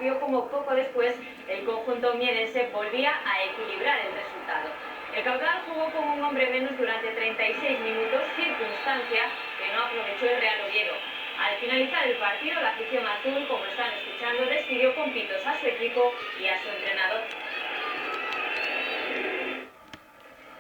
vio como poco después el conjunto mierense volvía a equilibrar el resultado. El Caudal jugó con un hombre menos durante 36 minutos, circunstancia que no aprovechó el Real Oviedo. Al finalizar el partido, la afición azul, como están escuchando, despidió con pitos a su equipo y a su entrenador.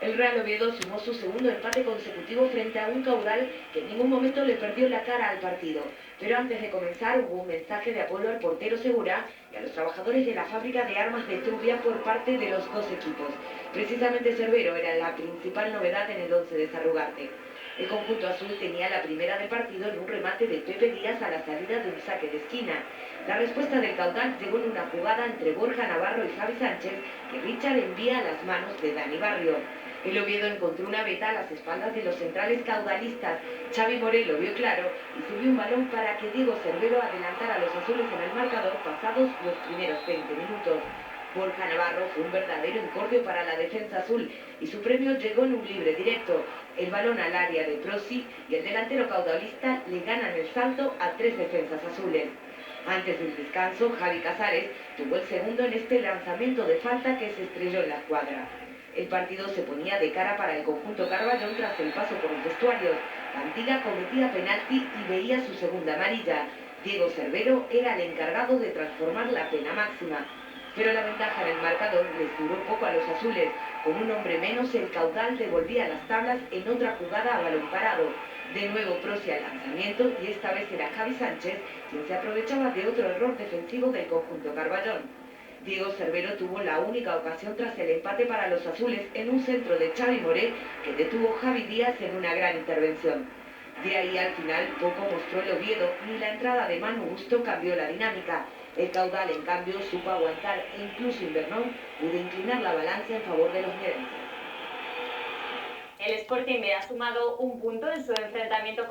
El Real Oviedo sumó su segundo empate consecutivo frente a un Caudal que en ningún momento le perdió la cara al partido. Pero antes de comenzar hubo un mensaje de apoyo al portero Segura y a los trabajadores de la fábrica de armas de Trubia por parte de los dos equipos. Precisamente Cervero era la principal novedad en el 11 de Sarrugarte. El conjunto azul tenía la primera del partido en un remate de Pepe Díaz a la salida de un saque de esquina. La respuesta del Caudal llegó en una jugada entre Borja Navarro y Javi Sánchez que Richard envía a las manos de Dani Barrio. El Oviedo encontró una veta a las espaldas de los centrales caudalistas. Xavi Morel lo vio claro y subió un balón para que Diego Cervero adelantara a los azules en el marcador pasados los primeros 20 minutos. Borja Navarro fue un verdadero incordio para la defensa azul y su premio llegó en un libre directo. El balón al área de Prosi y el delantero caudalista le ganan el salto a 3 defensas azules. Antes del descanso, Javi Casares tuvo el segundo en este lanzamiento de falta que se estrelló en la escuadra. El partido se ponía de cara para el conjunto Carballón tras el paso por los vestuarios. Cantila cometía penalti y veía su segunda amarilla. Diego Cervero era el encargado de transformar la pena máxima. Pero la ventaja en el marcador les duró poco a los azules. Con un hombre menos, el Caudal devolvía las tablas en otra jugada a balón parado. De nuevo Prosi al lanzamiento y esta vez era Javi Sánchez quien se aprovechaba de otro error defensivo del conjunto Carballón. Diego Cervero tuvo la única ocasión tras el empate para los azules en un centro de Xavi Morel que detuvo Javi Díaz en una gran intervención. De ahí al final poco mostró el Oviedo, ni la entrada de Manu Gusto cambió la dinámica. El Caudal en cambio supo aguantar e incluso Invernón pudo inclinar la balanza en favor de los mierenses. El Sporting B ha sumado un punto en su enfrentamiento